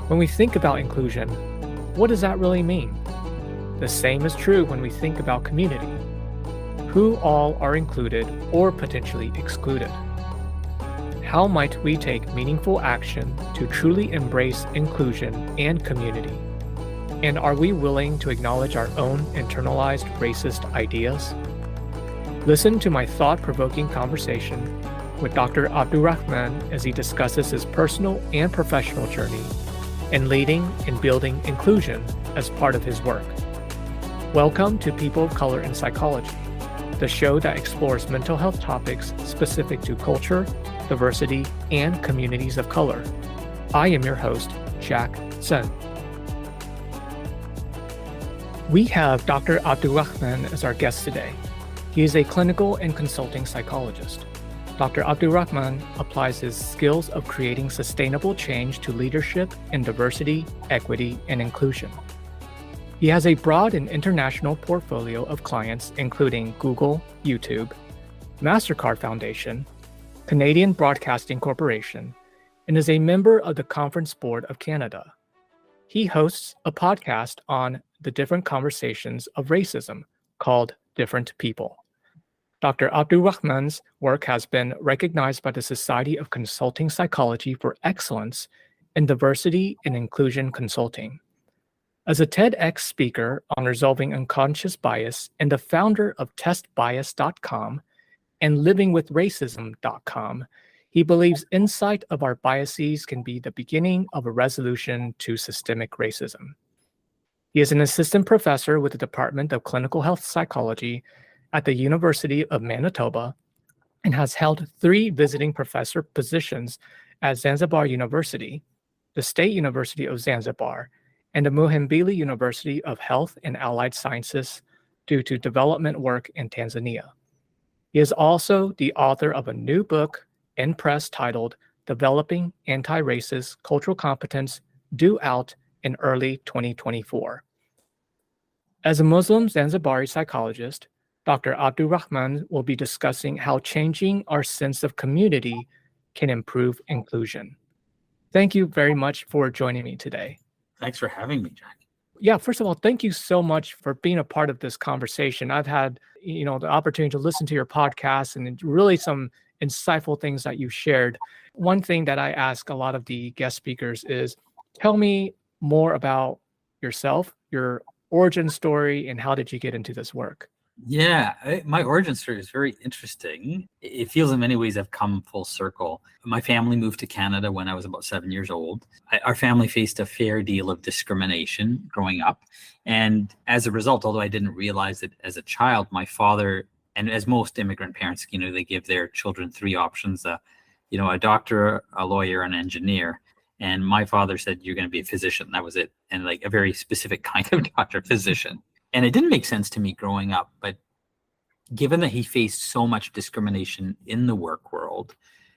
When we think about inclusion, what does that really mean? The same is true when we think about community. Who all are included or potentially excluded? How might we take meaningful action to truly embrace inclusion and community? And are we willing to acknowledge our own internalized racist ideas? Listen to my thought-provoking conversation with Dr. Abdulrehman as he discusses his personal and professional journey in leading and building inclusion as part of his work. Welcome to People of Color in Psychology, the show that explores mental health topics specific to culture, diversity, and communities of color. I am your host, Jack Sen. We have Dr. Abdulrehman as our guest today. He is a clinical and consulting psychologist. Dr. Abdulrehman applies his skills of creating sustainable change to leadership in diversity, equity, and inclusion. He has a broad and international portfolio of clients, including Google, YouTube, MasterCard Foundation, Canadian Broadcasting Corporation, and is a member of the Conference Board of Canada. He hosts a podcast on the different conversations of racism called Different People. Dr. Abdulrehman's work has been recognized by the Society of Consulting Psychology for excellence in diversity and inclusion consulting. As a TEDx speaker on resolving unconscious bias and the founder of testbias.com and livingwithracism.com, he believes insight of our biases can be the beginning of a resolution to systemic racism. He is an assistant professor with the Department of Clinical Health Psychology at the University of Manitoba and has held 3 visiting professor positions at Zanzibar University, the State University of Zanzibar, and the Muhimbili University of Health and Allied Sciences due to development work in Tanzania. He is also the author of a new book in press titled Developing Anti-Racist Cultural Competence, due out in early 2024. As a Muslim Zanzibari psychologist, Dr. Abdulrehman will be discussing how changing our sense of community can improve inclusion. Thank you very much for joining me today. Thanks for having me, Jack. Yeah, first of all, thank you so much for being a part of this conversation. I've had, the opportunity to listen to your podcast and really some insightful things that you shared. One thing that I ask a lot of the guest speakers is, tell me more about yourself, your origin story, and how did you get into this work? Yeah, my origin story is very interesting. It feels in many ways I've come full circle. My family moved to Canada when I was about 7 years old. Our family faced a fair deal of discrimination growing up. And as a result, although I didn't realize it as a child, my father, and as most immigrant parents, they give their children 3 options, a doctor, a lawyer, an engineer. And my father said, you're going to be a physician. That was it. And like a very specific kind of doctor, physician. And it didn't make sense to me growing up, but given that he faced so much discrimination in the work world,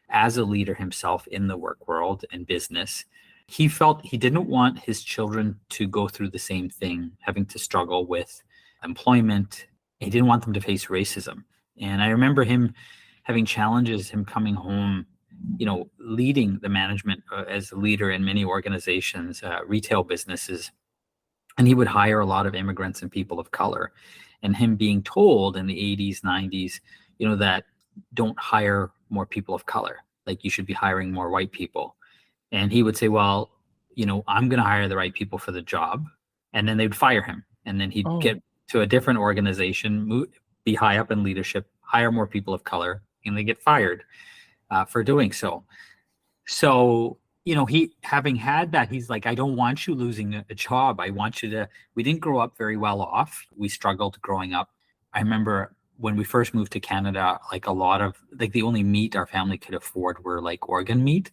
as a leader himself in the work world and business, he felt he didn't want his children to go through the same thing, having to struggle with employment. He didn't want them to face racism. And I remember him having challenges, him coming home, leading the management as a leader in many organizations, retail businesses. And he would hire a lot of immigrants and people of color, and him being told in the 80s, 90s, that don't hire more people of color, like you should be hiring more white people. And he would say, well, I'm going to hire the right people for the job. And then they'd fire him. And then he'd get to a different organization, be high up in leadership, hire more people of color, and they get fired for doing so. So, he, having had that, he's like, I don't want you losing a job. I want you to, we didn't grow up very well off. We struggled growing up. I remember when we first moved to Canada, like a lot of, like the only meat our family could afford were like organ meat.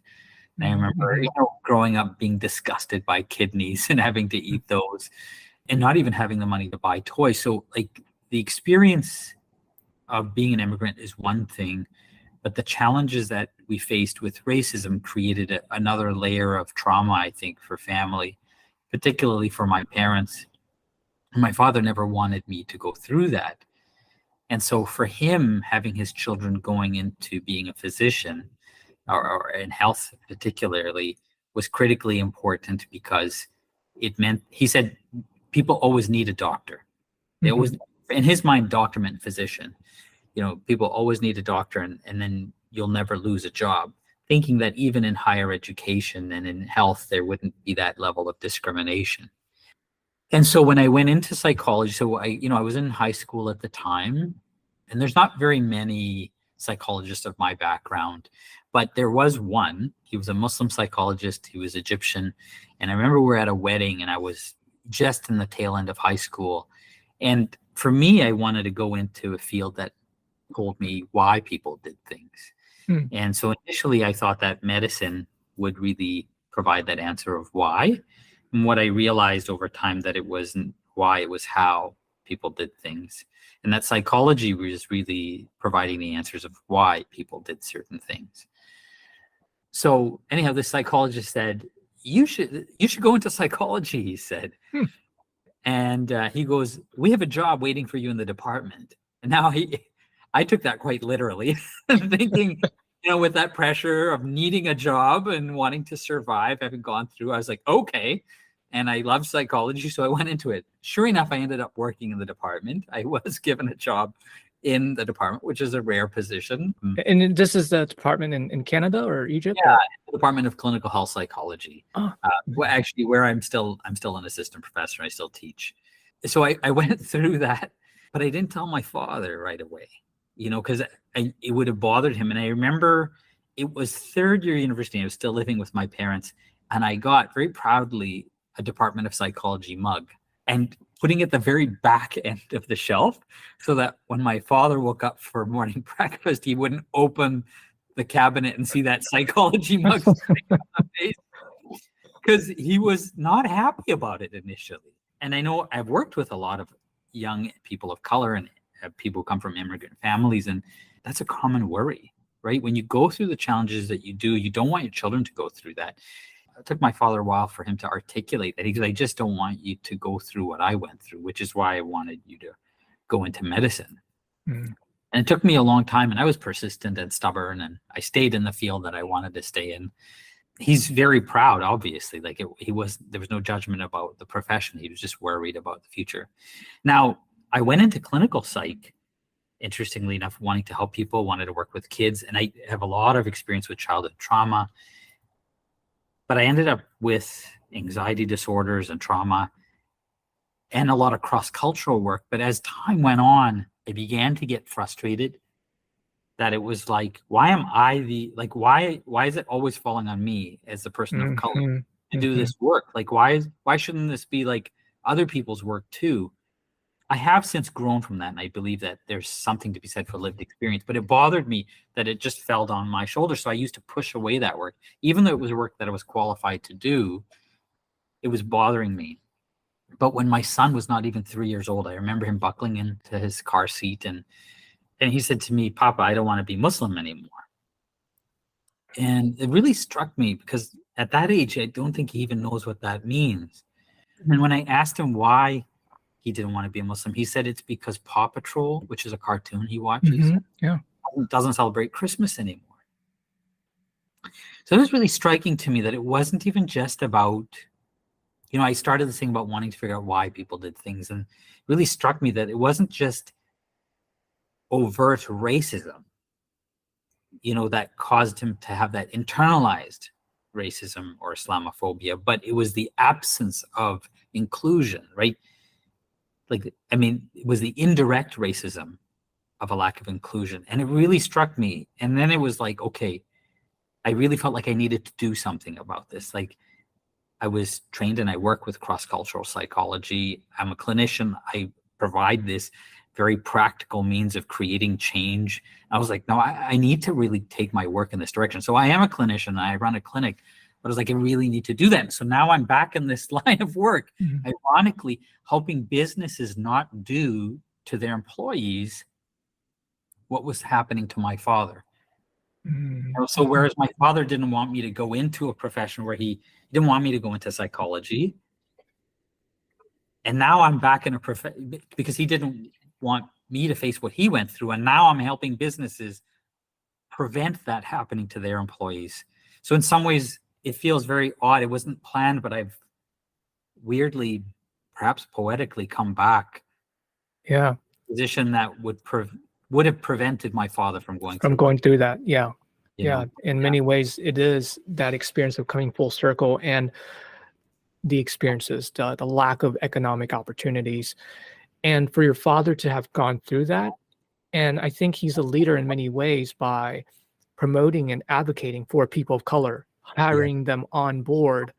And I remember, growing up being disgusted by kidneys and having to eat those and not even having the money to buy toys. So like the experience of being an immigrant is one thing, but the challenges that we faced with racism created another layer of trauma, I think, for family, particularly for my parents. My father never wanted me to go through that. And so for him, having his children going into being a physician or in health particularly, was critically important because it meant, he said, people always need a doctor. They always, in his mind, doctor meant physician. People always need a doctor, and then you'll never lose a job, thinking that even in higher education and in health, there wouldn't be that level of discrimination. And so when I went into psychology, so I was in high school at the time, and there's not very many psychologists of my background, but there was one. He was a Muslim psychologist. He was Egyptian. And I remember we were at a wedding, and I was just in the tail end of high school. And for me, I wanted to go into a field that told me why people did things. And so initially I thought that medicine would really provide that answer of why. And what I realized over time, that it wasn't why, it was how people did things. And that psychology was really providing the answers of why people did certain things. So anyhow, the psychologist said, you should go into psychology, he said. And he goes, we have a job waiting for you in the department. And now I took that quite literally, thinking, with that pressure of needing a job and wanting to survive, having gone through, I was like, okay. And I love psychology, so I went into it. Sure enough, I ended up working in the department. I was given a job in the department, which is a rare position. And this is the department in Canada or Egypt? Yeah, or? The Department of Clinical Health Psychology. Well, actually, where I'm still an assistant professor. I still teach. So I went through that, but I didn't tell my father right away, because it would have bothered him. And I remember it was third year university. I was still living with my parents, and I got very proudly a Department of Psychology mug and putting it at the very back end of the shelf, so that when my father woke up for morning breakfast, he wouldn't open the cabinet and see that psychology mug because he was not happy about it initially. And I know I've worked with a lot of young people of color and people who come from immigrant families, and that's a common worry, right? When you go through the challenges that you do, you don't want your children to go through that. It took my father a while for him to articulate that. He goes, I just don't want you to go through what I went through, which is why I wanted you to go into medicine. And it took me a long time, and I was persistent and stubborn, and I stayed in the field that I wanted to stay in. He's very proud, obviously. There was no judgment about the profession. He was just worried about the future. Now, I went into clinical psych, interestingly enough, wanting to help people, wanted to work with kids, and I have a lot of experience with childhood trauma. But I ended up with anxiety disorders and trauma and a lot of cross-cultural work. But as time went on, I began to get frustrated that it was like, why am I why is it always falling on me as the person of color to do this work? Like, why shouldn't this be like other people's work too? I have since grown from that, and I believe that there's something to be said for lived experience, but it bothered me that it just fell on my shoulders. So I used to push away that work. Even though it was work that I was qualified to do, it was bothering me. But when my son was not even 3 years old, I remember him buckling into his car seat, and he said to me, Papa, I don't want to be Muslim anymore. And it really struck me, because at that age, I don't think he even knows what that means. And when I asked him why he didn't want to be a Muslim, he said it's because Paw Patrol, which is a cartoon he watches, doesn't celebrate Christmas anymore. So it was really striking to me that it wasn't even just about, I started this thing about wanting to figure out why people did things, and it really struck me that it wasn't just overt racism, that caused him to have that internalized racism or Islamophobia, but it was the absence of inclusion, right? It was the indirect racism of a lack of inclusion. And it really struck me. And then it was like, okay, I really felt like I needed to do something about this. Like, I was trained and I work with cross-cultural psychology. I'm a clinician. I provide this very practical means of creating change. I was like, no, I need to really take my work in this direction. So I am a clinician. I run a clinic. But I was like, I really need to do that. So now I'm back in this line of work, ironically, helping businesses not do to their employees what was happening to my father. So whereas my father didn't want me to go into a profession where he didn't want me to go into psychology, and now I'm back in a profession because he didn't want me to face what he went through, and now I'm helping businesses prevent that happening to their employees. So in some ways, it feels very odd. It wasn't planned, but I've weirdly, perhaps poetically, come back Yeah. position that would have prevented my father from going From through going what, through that. Yeah. you Yeah. know. In Yeah. many ways, it is that experience of coming full circle and the experiences, the lack of economic opportunities. And for your father to have gone through that. And I think he's a leader in many ways by promoting and advocating for people of color, Yeah. hiring them on board,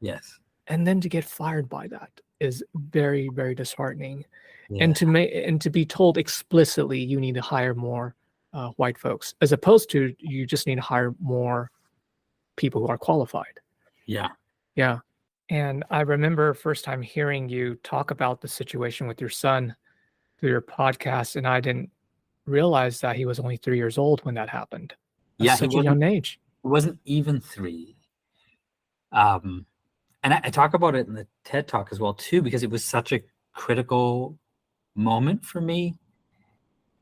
Yes. and then to get fired by that is very, very disheartening. Yeah. And to be told explicitly you need to hire more white folks, as opposed to you just need to hire more people who are qualified. Yeah. Yeah. And I remember first time hearing you talk about the situation with your son through your podcast, and I didn't realize that he was only 3 years old when that happened. That's Yeah. He such a young age. wasn't even 3. And I talk about it in the TED Talk as well too, because it was such a critical moment for me.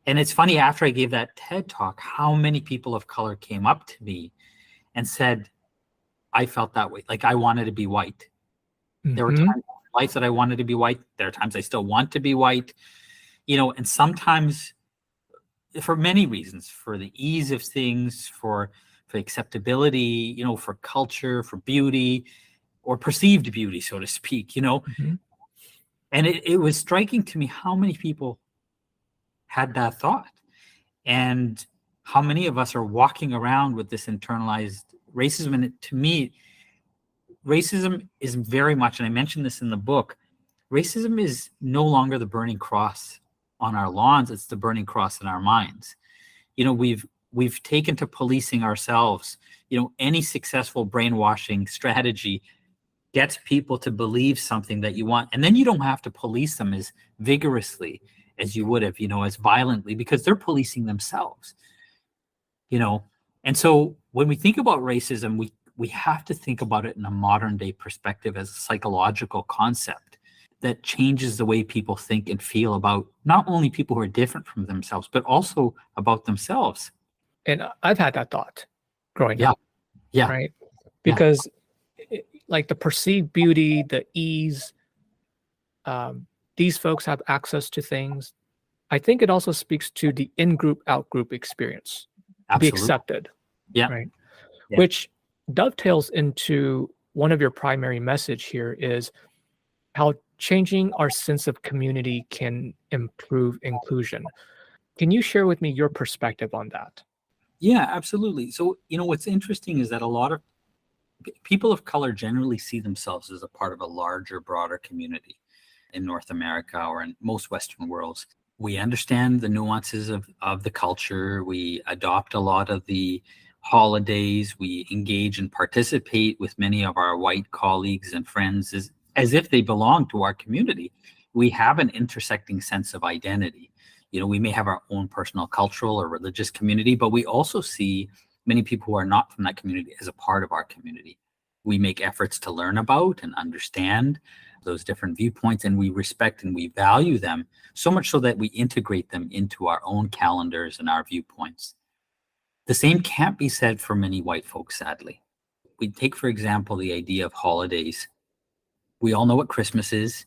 And it's funny, after I gave that TED Talk, how many people of color came up to me and said, I felt that way. Like I wanted to be white. There were Hmm. times in my life that I wanted to be white. There are times I still want to be white, and sometimes for many reasons, for the ease of things, for acceptability, for culture, for beauty, or perceived beauty, so to speak. Hmm. And it was striking to me how many people had that thought, and how many of us are walking around with this internalized racism. And to me, racism is very much, and I mentioned this in the book, racism is no longer the burning cross on our lawns, it's the burning cross in our minds. We've taken to policing ourselves. Any successful brainwashing strategy gets people to believe something that you want, and then you don't have to police them as vigorously as you would have, as violently, because they're policing themselves. And so when we think about racism, we have to think about it in a modern day perspective as a psychological concept that changes the way people think and feel about not only people who are different from themselves, but also about themselves. And I've had that thought growing Yeah, up, yeah, right? yeah, Because like the perceived beauty, the ease, um, these folks have access to things. I think it also speaks to the in-group, out-group experience to be absolutely. accepted, Yeah, right? yeah, Which dovetails into one of your primary message here is how changing our sense of community can improve inclusion. Can you share with me your perspective on that? yeah, absolutely. So, what's interesting is that a lot of people of color generally see themselves as a part of a larger, broader community in North America or in most Western worlds. We understand the nuances of the culture. We adopt a lot of the holidays. We engage and participate with many of our white colleagues and friends as if they belong to our community. We have an intersecting sense of identity. We may have our own personal cultural or religious community, but we also see many people who are not from that community as a part of our community. We make efforts to learn about and understand those different viewpoints, and we respect and we value them, so much so that we integrate them into our own calendars and our viewpoints. The same can't be said for many white folks, sadly. We take, for example, the idea of holidays. We all know what Christmas is.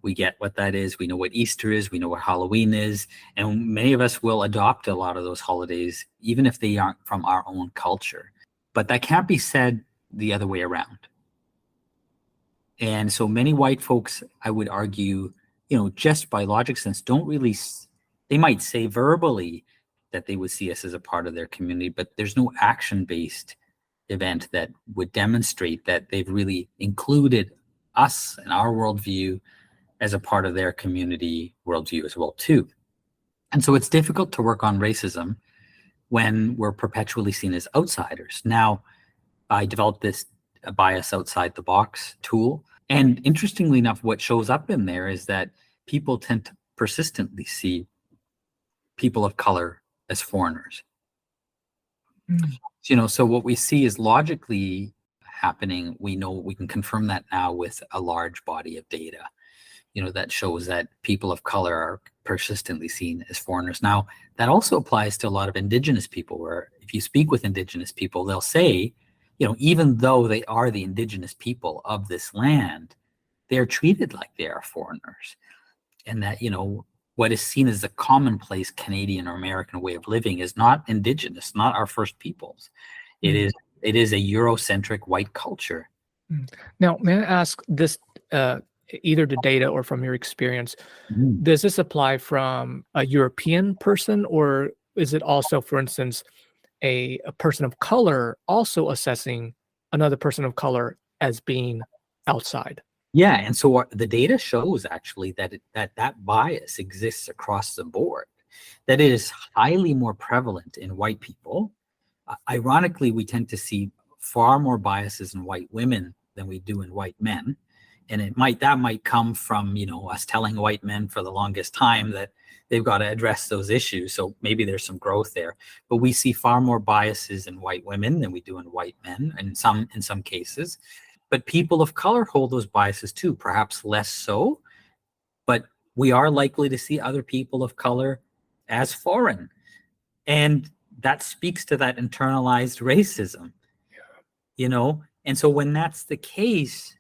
We get what that is. We know what Easter is. We know what Halloween is. And many of us will adopt a lot of those holidays, even if they aren't from our own culture. But that can't be said the other way around. And so many white folks, I would argue, just by logic sense, don't really, they might say verbally that they would see us as a part of their community, but there's no action-based event that would demonstrate that they've really included us and our worldview as a part of their community worldview as well too. And so it's difficult to work on racism when we're perpetually seen as outsiders. Now, I developed this bias outside the box tool. And interestingly enough, what shows up in there is that people tend to persistently see people of color as foreigners. Mm. So what we see is logically happening. We know we can confirm that now with a large body of data, that shows that people of color are persistently seen as foreigners. Now, that also applies to a lot of Indigenous people, where if you speak with Indigenous people, they'll say even though they are the indigenous people of this land, they're treated like they are foreigners. And that, what is seen as the commonplace Canadian or American way of living is not indigenous, not our first peoples. It is a Eurocentric white culture. Now, may I ask this, either the data or from your experience, does this apply from a European person, or is it also, for instance, a person of color also assessing another person of color as being outside? Yeah, and so the data shows actually that bias exists across the board, that it is highly more prevalent in white people. Ironically, we tend to see far more biases in white women than we do in white men. And that might come from, us telling white men for the longest time that they've got to address those issues. So maybe there's some growth there. But we see far more biases in white women than we do in white men, in some cases. But people of color hold those biases too, perhaps less so. But we are likely to see other people of color as foreign. And that speaks to that internalized racism, And so when that's the case,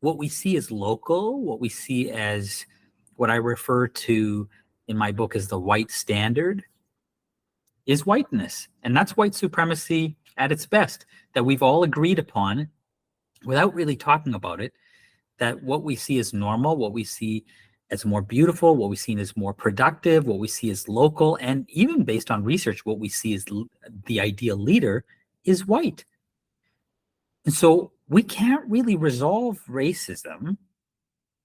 what we see as local, what we see as what I refer to in my book as the white standard, is whiteness. And that's white supremacy at its best, that we've all agreed upon without really talking about it, that what we see as normal, what we see as more beautiful, what we see as more productive, what we see as local, and even based on research, what we see as the ideal leader is white. And so we can't really resolve racism,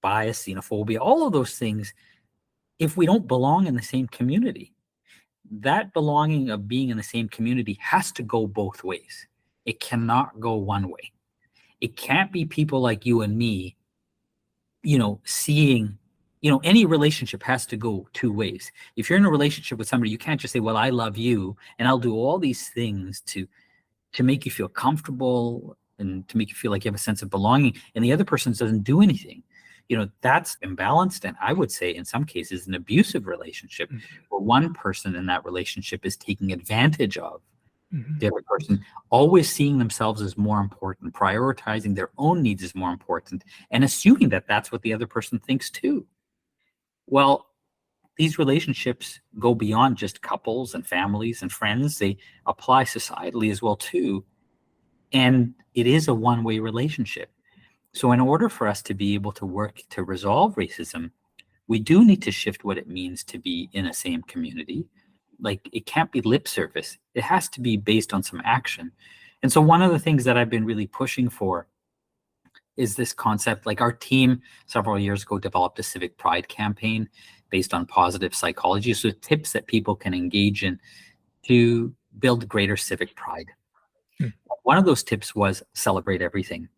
bias, xenophobia, all of those things if we don't belong in the same community. That belonging of being in the same community has to go both ways. It cannot go one way. It can't be people like you and me, seeing, any relationship has to go two ways. If you're in a relationship with somebody, you can't just say, well, I love you and I'll do all these things to make you feel comfortable and to make you feel like you have a sense of belonging, and the other person doesn't do anything. That's imbalanced, and I would say in some cases an abusive relationship, where one person in that relationship is taking advantage of the other person, always seeing themselves as more important, prioritizing their own needs as more important, and assuming that that's what the other person thinks too. Well, these relationships go beyond just couples and families and friends. They apply societally as well too. And it is a one-way relationship. So in order for us to be able to work to resolve racism, we do need to shift what it means to be in a same community. Like, it can't be lip service. It has to be based on some action. And so one of the things that I've been really pushing for is this concept. Like, our team several years ago developed a civic pride campaign based on positive psychology. So tips that people can engage in to build greater civic pride. One of those tips was celebrate everything.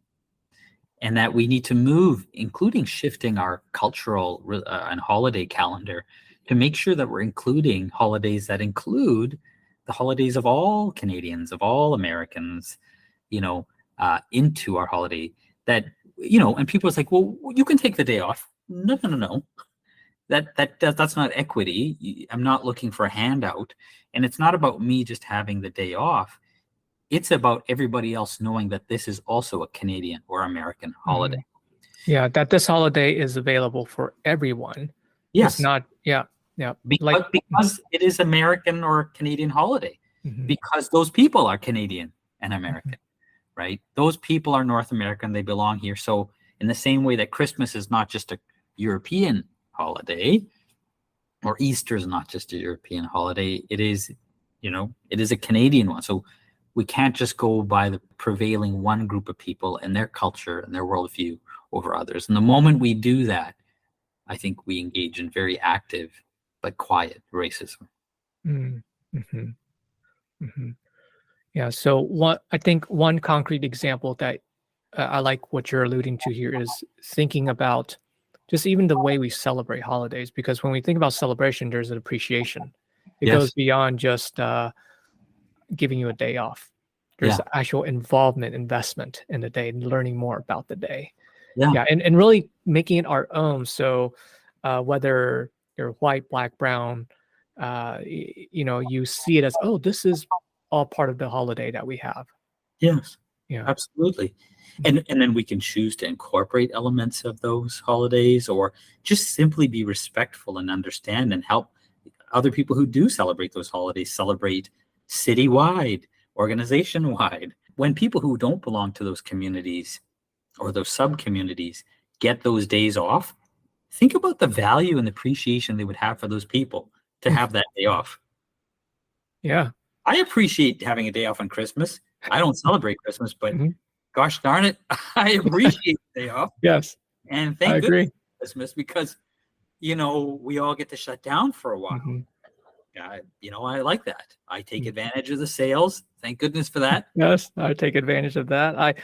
And that we need to move, including shifting our cultural and holiday calendar, to make sure that we're including holidays that include the holidays of all Canadians, of all Americans, into our holiday. That, and people are like, well, you can take the day off. No. That's not equity. I'm not looking for a handout. And it's not about me just having the day off. It's about everybody else knowing that this is also a Canadian or American holiday. Yeah, that this holiday is available for everyone. Yes. It's not, yeah. Because it is American or Canadian holiday. Because those people are Canadian and American, right? Those people are North American. They belong here. So in the same way that Christmas is not just a European holiday, or Easter is not just a European holiday, it is a Canadian one. So we can't just go by the prevailing one group of people and their culture and their worldview over others. And the moment we do that, I think we engage in very active but quiet racism. Yeah. So I think one concrete example that I like what you're alluding to here is thinking about just even the way we celebrate holidays, because when we think about celebration, there's an appreciation. It goes beyond just giving you a day off. There's actual involvement, investment in the day, and learning more about the day. And really making it our own. So whether you're white, black, brown, you see it as, oh, this is all part of the holiday that we have. Yes, Yeah. absolutely. And then we can choose to incorporate elements of those holidays, or just simply be respectful and understand and help other people who do celebrate those holidays celebrate citywide, organization wide. When people who don't belong to those communities or those sub communities get those days off, think about the value and appreciation they would have for those people to have that day off. Yeah. I appreciate having a day off on Christmas. I don't celebrate Christmas, but Mhm. gosh darn it, I appreciate the day off. Yes, And I thank goodness agree. for Christmas, because, we all get to shut down for a while. Mhm. I like that. I take advantage of the sales. Thank goodness for that. Yes, I take advantage of that. I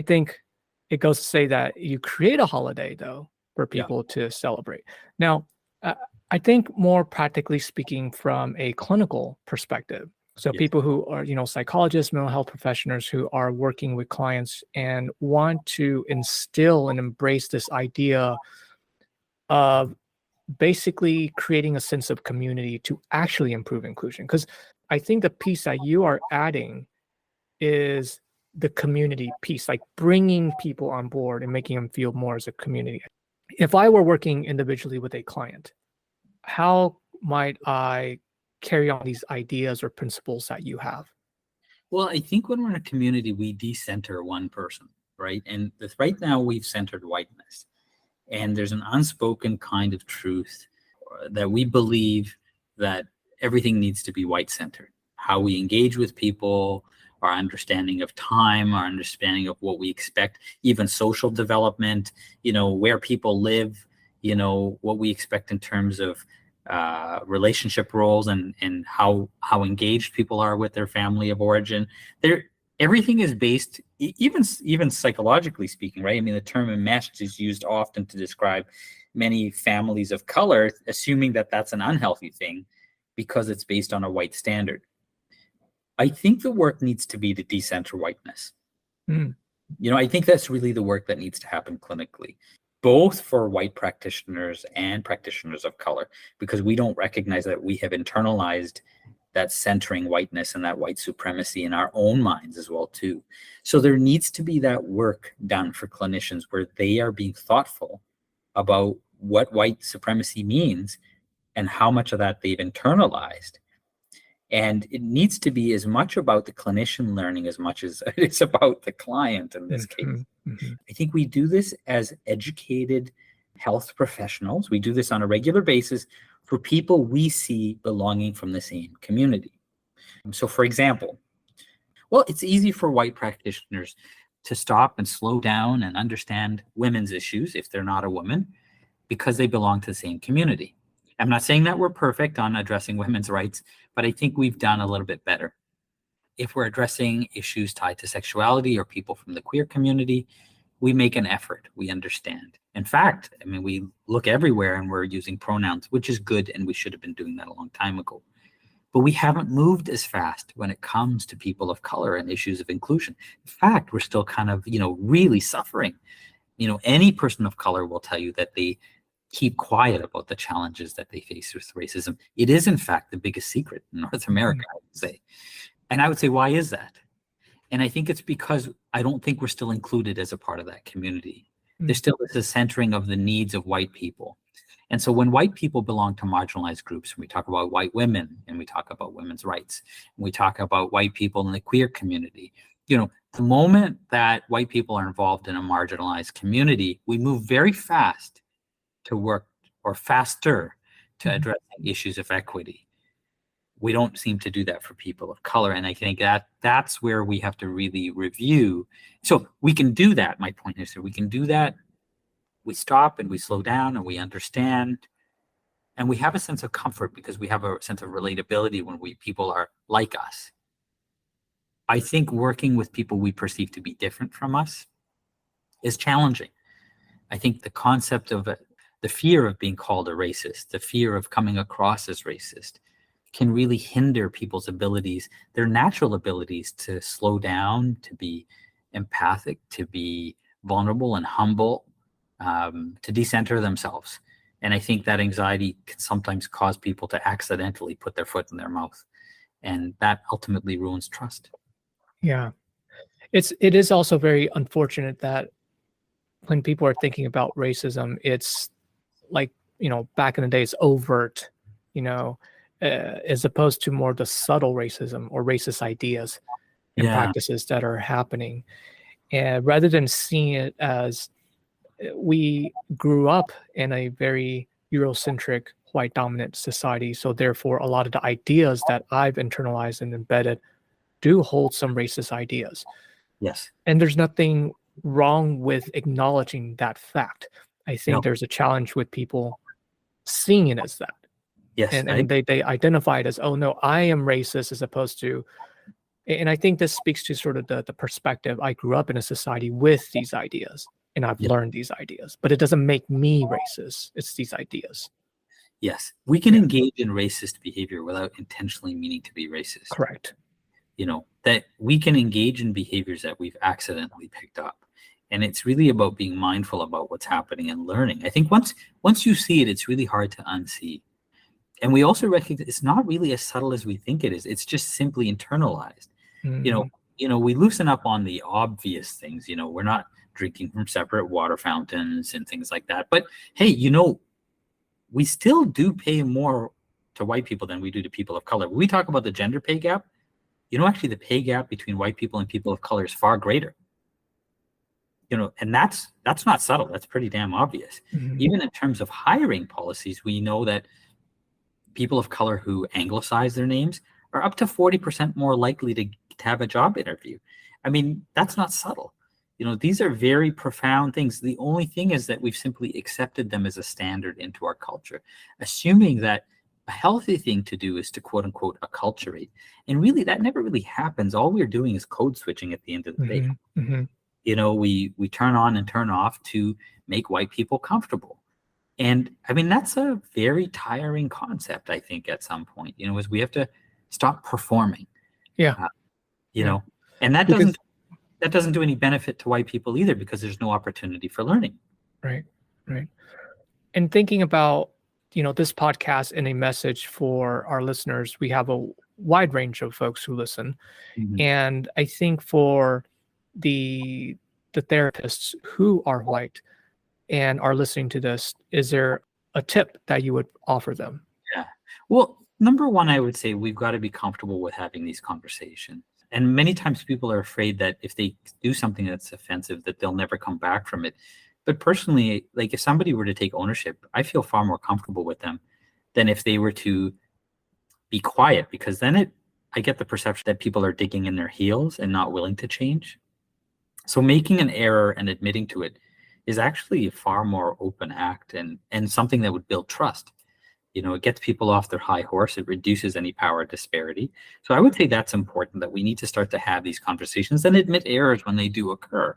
think it goes to say that you create a holiday though for Yeah. people to celebrate. Now, uh, I think more practically speaking from a clinical perspective. So Yes. people who are, psychologists, mental health professionals who are working with clients and want to instill and embrace this idea of basically creating a sense of community to actually improve inclusion. Because I think the piece that you are adding is the community piece, like bringing people on board and making them feel more as a community. If I were working individually with a client, how might I carry on these ideas or principles that you have? Well, I think when we're in a community, we decenter one person, right? And right now we've centered whiteness. And there's an unspoken kind of truth that we believe that everything needs to be white centered. How we engage with people, our understanding of time, our understanding of what we expect, even social development, where people live, what we expect in terms of relationship roles, and how engaged people are with their family of origin. Everything is based, even psychologically speaking, right? I mean, the term enmeshed is used often to describe many families of color, assuming that that's an unhealthy thing because it's based on a white standard. I think the work needs to be to decenter whiteness. Mm, I think that's really the work that needs to happen clinically, both for white practitioners and practitioners of color, because we don't recognize that we have internalized that centering whiteness and that white supremacy in our own minds as well too. So there needs to be that work done for clinicians where they are being thoughtful about what white supremacy means and how much of that they've internalized. And it needs to be as much about the clinician learning as much as it's about the client in this case. mhm, mhm, I think we do this as educated health professionals. We do this on a regular basis for people we see belonging from the same community. So, for example, well, it's easy for white practitioners to stop and slow down and understand women's issues if they're not a woman, because they belong to the same community. I'm not saying that we're perfect on addressing women's rights, but I think we've done a little bit better. If we're addressing issues tied to sexuality or people from the queer community, we make an effort. We understand. In fact, I mean, we look everywhere and we're using pronouns, which is good, and we should have been doing that a long time ago. But we haven't moved as fast when it comes to people of color and issues of inclusion. In fact, we're still kind of, really suffering. Any person of color will tell you that they keep quiet about the challenges that they face with racism. It is, in fact, the biggest secret in North America, I would say. And I would say, why is that? And I think it's because I don't think we're still included as a part of that community. mm, There still is a centering of the needs of white people. And so when white people belong to marginalized groups, when we talk about white women and we talk about women's rights, and we talk about white people in the queer community, the moment that white people are involved in a marginalized community, we move very fast to work, or faster, to mhm. address issues of equity. We don't seem to do that for people of color. And I think that's where we have to really review. So we can do that. My point is that we can do that. We stop and we slow down and we understand, and we have a sense of comfort because we have a sense of relatability when people are like us. I think working with people we perceive to be different from us is challenging. I think the concept of the fear of being called a racist, the fear of coming across as racist, can really hinder people's abilities, their natural abilities to slow down, to be empathic, to be vulnerable and humble, to decenter themselves. And I think that anxiety can sometimes cause people to accidentally put their foot in their mouth. And that ultimately ruins trust. Yeah. It is also very unfortunate that when people are thinking about racism, it's like, back in the day, it's overt, you know, as opposed to more the subtle racism or racist ideas and Yeah. practices that are happening. And rather than seeing it as we grew up in a very Eurocentric, white dominant society. So, therefore, a lot of the ideas that I've internalized and embedded do hold some racist ideas. Yes. And there's nothing wrong with acknowledging that fact. I think No. there's a challenge with people seeing it as that. Yes. And they identify it as, oh no, I am racist, as opposed to, and I think this speaks to sort of the perspective. I grew up in a society with these ideas and I've Yeah. learned these ideas, but it doesn't make me racist. It's these ideas. Yes. We can Yeah, engage in racist behavior without intentionally meaning to be racist. correct. That we can engage in behaviors that we've accidentally picked up. And it's really about being mindful about what's happening and learning. I think once you see it, it's really hard to unsee. And we also recognize it's not really as subtle as we think it is. It's just simply internalized. You know, Mhm. we loosen up on the obvious things. We're not drinking from separate water fountains and things like that. But hey, we still do pay more to white people than we do to people of color. When we talk about the gender pay gap, actually the pay gap between white people and people of color is far greater. And that's not subtle. That's pretty damn obvious. Mhm. Even in terms of hiring policies, we know that people of color who anglicize their names are up to 40% more likely to have a job interview. I mean, that's not subtle. These are very profound things. The only thing is that we've simply accepted them as a standard into our culture, assuming that a healthy thing to do is to quote unquote acculturate. And really, that never really happens. All we're doing is code switching at the end of the day. Mhm. Mhm. We turn on and turn off to make white people comfortable. And I mean, that's a very tiring concept, I think, at some point, is we have to stop performing, Yeah. uh, you Yeah. know, and Because that doesn't do any benefit to white people either, because there's no opportunity for learning. right. Right. And thinking about, this podcast and a message for our listeners, we have a wide range of folks who listen. Mhm. And I think for the the therapists who are white and are listening to this, is there a tip that you would offer them? Yeah. Well, number one, I would say we've got to be comfortable with having these conversations. And many times people are afraid that if they do something that's offensive, that they'll never come back from it. But personally, like if somebody were to take ownership, I feel far more comfortable with them than if they were to be quiet, because then I get the perception that people are digging in their heels and not willing to change. So making an error and admitting to it is actually a far more open act, and something that would build trust. It gets people off their high horse. It reduces any power disparity. So I would say that's important, that we need to start to have these conversations and admit errors when they do occur.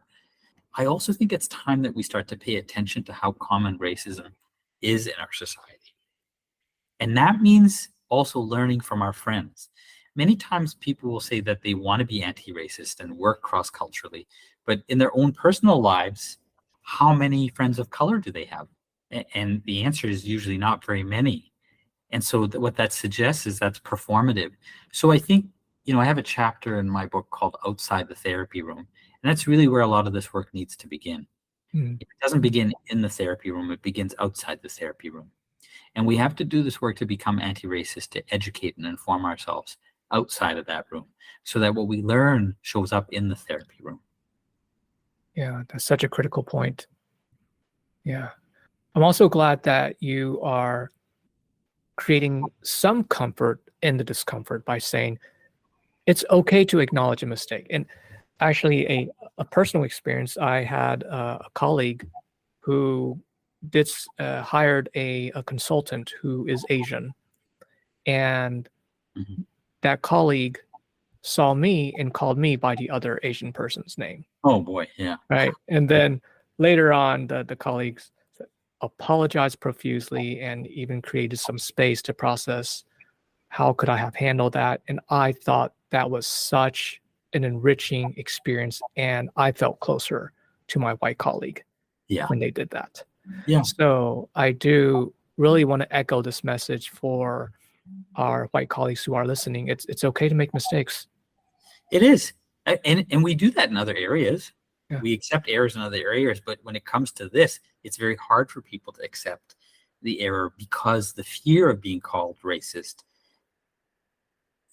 I also think it's time that we start to pay attention to how common racism is in our society. And that means also learning from our friends. Many times people will say that they want to be anti-racist and work cross-culturally, but in their own personal lives, how many friends of color do they have? And the answer is usually not very many. And so what that suggests is that's performative. So I think, I have a chapter in my book called Outside the Therapy Room. And that's really where a lot of this work needs to begin. Mm. It doesn't begin in the therapy room, it begins outside the therapy room. And we have to do this work to become anti-racist, to educate and inform ourselves outside of that room, so that what we learn shows up in the therapy room. Yeah, that's such a critical point. Yeah. I'm also glad that you are creating some comfort in the discomfort by saying it's okay to acknowledge a mistake. And actually, a personal experience, I had a colleague who hired a consultant who is Asian, and Mhm. that colleague saw me and called me by the other Asian person's name, Oh boy, yeah. right? And then later on, the colleagues apologized profusely and even created some space to process how could I have handled that. And I thought that was such an enriching experience, and I felt closer to my white colleague Yeah. when they did that. Yeah. So I do really want to echo this message for our white colleagues who are listening. It's okay to make mistakes. It is. And we do that in other areas. Yeah. We accept errors in other areas, but when it comes to this, it's very hard for people to accept the error because the fear of being called racist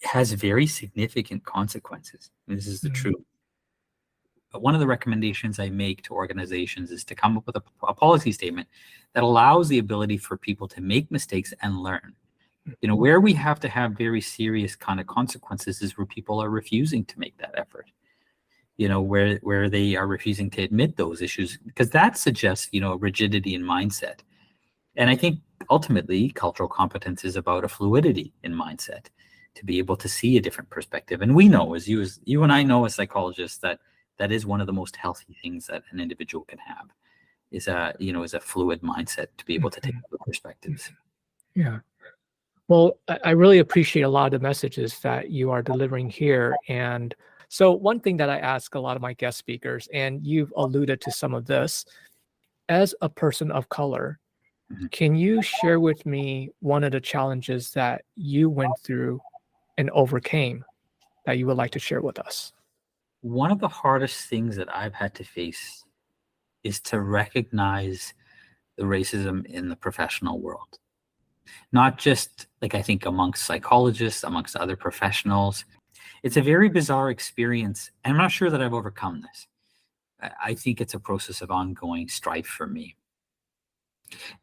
has very significant consequences. And this is the Mm-hmm. truth. But one of the recommendations I make to organizations is to come up with a policy statement that allows the ability for people to make mistakes and learn. Where we have to have very serious kind of consequences is where people are refusing to make that effort. Where they are refusing to admit those issues, because that suggests, rigidity in mindset. And I think ultimately cultural competence is about a fluidity in mindset, to be able to see a different perspective. And we know, as you and I know as psychologists, that is one of the most healthy things that an individual can have, is a fluid mindset, to be able to take other perspectives. Yeah. Well, I really appreciate a lot of the messages that you are delivering here. And so one thing that I ask a lot of my guest speakers, and you've alluded to some of this, as a person of color, can you share with me one of the challenges that you went through and overcame that you would like to share with us? One of the hardest things that I've had to face is to recognize the racism in the professional world. Not just, like, I think amongst psychologists, amongst other professionals. It's a very bizarre experience, and I'm not sure that I've overcome this. I think it's a process of ongoing strife for me.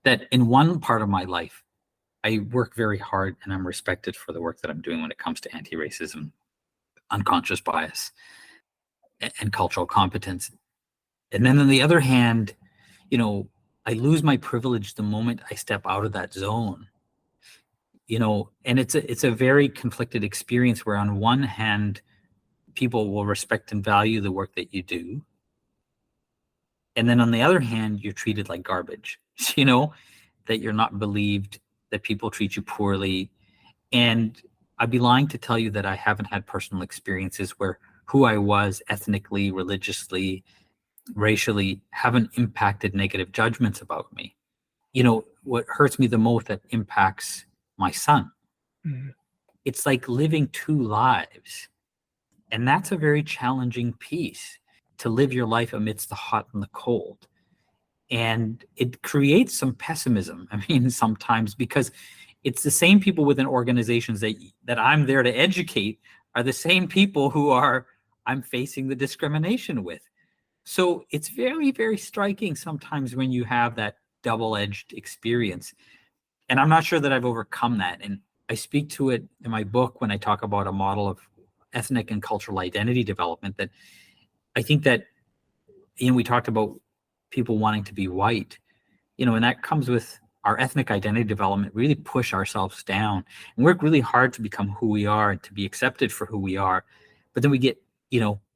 That in one part of my life, I work very hard and I'm respected for the work that I'm doing when it comes to anti-racism, unconscious bias, and cultural competence. And then on the other hand, I lose my privilege the moment I step out of that zone. And it's a very conflicted experience, where on one hand, people will respect and value the work that you do. And then on the other hand, you're treated like garbage, that you're not believed, that people treat you poorly. And I'd be lying to tell you that I haven't had personal experiences where who I was ethnically, religiously, racially haven't impacted negative judgments about me. What hurts me the most, that impacts my son. Mm. It's like living two lives. And that's a very challenging piece, to live your life amidst the hot and the cold. And it creates some pessimism. I mean, sometimes, because it's the same people within organizations that I'm there to educate are the same people who I'm facing the discrimination with. So it's very, very striking sometimes when you have that double-edged experience. And I'm not sure that I've overcome that. And I speak to it in my book when I talk about a model of ethnic and cultural identity development, that I think that, we talked about people wanting to be white, and that comes with our ethnic identity development, really push ourselves down and work really hard to become who we are and to be accepted for who we are. But then we get,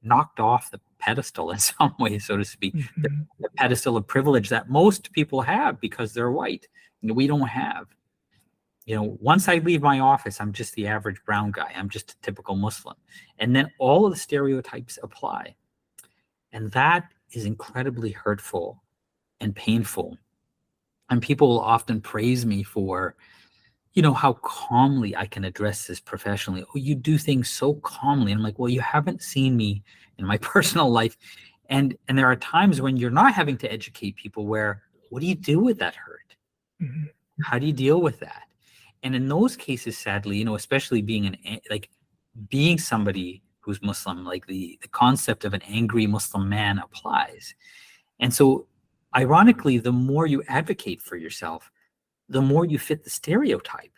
knocked off the pedestal in some way, so to speak, the pedestal of privilege that most people have because they're white. We don't have. Once I leave my office, I'm just the average brown guy. I'm just a typical Muslim. And then all of the stereotypes apply. And that is incredibly hurtful and painful. And people will often praise me for, how calmly I can address this professionally. Oh, you do things so calmly. And I'm like, well, you haven't seen me in my personal life. And there are times when you're not having to educate people where, what do you do with that hurt? Mm-hmm. How do you deal with that? And in those cases, sadly, especially being somebody who's Muslim, like the concept of an angry Muslim man applies. And so, ironically, the more you advocate for yourself, the more you fit the stereotype.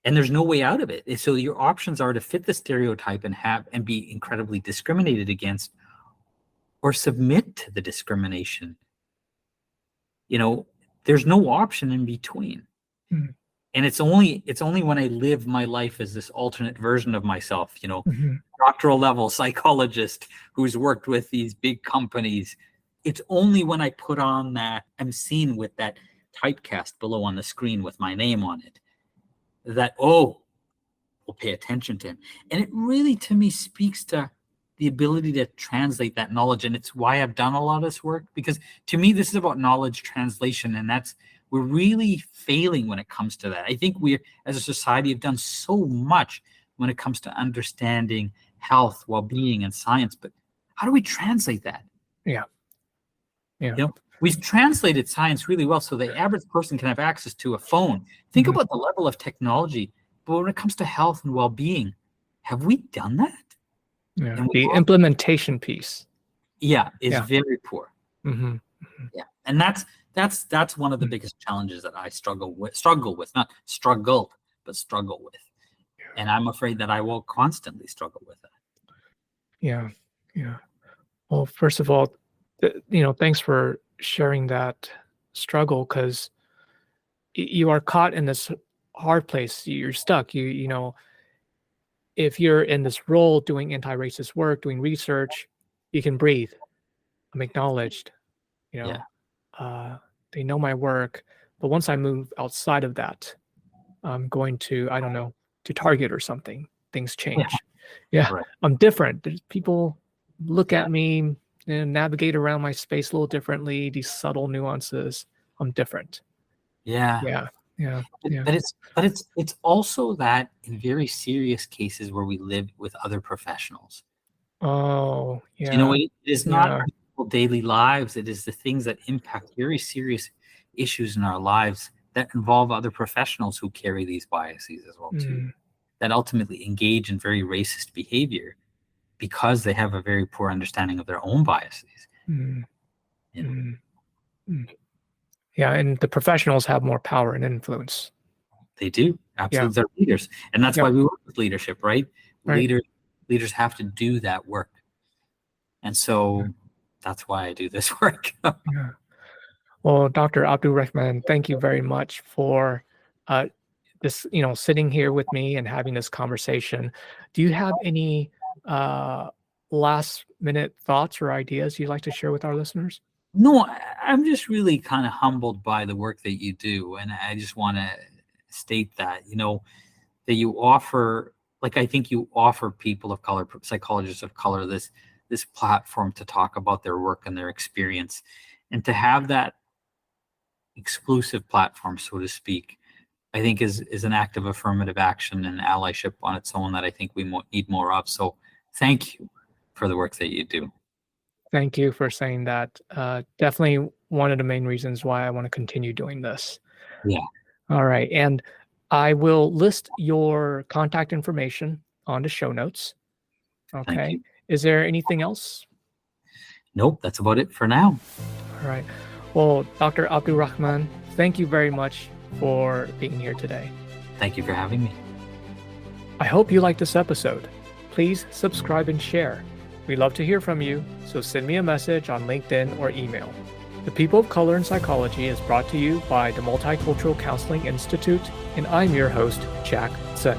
And there's no way out of it. So your options are to fit the stereotype and be incredibly discriminated against, or submit to the discrimination. There's no option in between. Mm-hmm. And it's only when I live my life as this alternate version of myself, Mm-hmm. doctoral level psychologist who's worked with these big companies. It's only when I put on that, I'm seen with that typecast below on the screen with my name on it, that, we'll pay attention to him. And it really, to me, speaks to the ability to translate that knowledge. And it's why I've done a lot of this work, because to me, this is about knowledge translation. And we're really failing when it comes to that. I think we, as a society, have done so much when it comes to understanding health, well-being, and science, but how do we translate that? Yeah. Yeah. You know, we've translated science really well so the average person can have access to a phone. Think Mhm. about the level of technology, but when it comes to health and well-being, have we done that? Yeah. And The implementation piece. is Yeah. very poor. Mm-hmm. Yeah, and that's one of the biggest challenges that I struggled with, not struggled, but struggle with, and I'm afraid that I will constantly struggle with that. Yeah. Yeah. Well, first of all, thanks for sharing that struggle, because you are caught in this hard place. You're stuck. If you're in this role doing anti-racist work, doing research, you can breathe. I'm acknowledged. You Yeah, know, uh, they know my work. But once I move outside of that, I'm going to, I don't know, to Target or something. Things yeah, change. Yeah, right. I'm different. People look Yeah, at me and navigate around my space a little differently. These subtle nuances. I'm different. yeah. Yeah, yeah, But, yeah. but it's also that in very serious cases where we live with other professionals. Oh, You know, yeah, it is not yeah. our simple daily lives. It is the things that impact very serious issues in our lives that involve other professionals who carry these biases as well too, Mm, that ultimately engage in very racist behavior because they have a very poor understanding of their own biases. mm, You know, mm, mm. Yeah, and the professionals have more power and influence. they do Yeah, absolutely. They're leaders, and that's why yep, we work with leadership, right? right. Leaders have to do that work, and so that's why I do this work. Yeah. Well, Dr. Abdulrehman, thank you very much for uh, this, sitting here with me and having this conversation. Do you have any last minute thoughts or ideas you'd like to share with our listeners? No, I'm just really kind of humbled by the work that you do, and I just want to state that that you offer, like I think you offer people of color, psychologists of color, this platform to talk about their work and their experience, and to have that exclusive platform, so to speak. I think is an act of affirmative action and allyship on its own that I think we need more of. So, thank you for the work that you do. Thank you for saying that. Definitely one of the main reasons why I want to continue doing this. Yeah, All right. And I will list your contact information on the show notes. thank Okay. you. Is there anything else? Nope, that's about it for now. All right. Well, Dr. Abdulrahman, thank you very much for being here today. Thank you for having me. I hope you liked this episode. Please subscribe and share. We love to hear from you, so send me a message on LinkedIn or email. The People of Color in Psychology is brought to you by the Multicultural Counseling Institute, and I'm your host, Jack Tsen.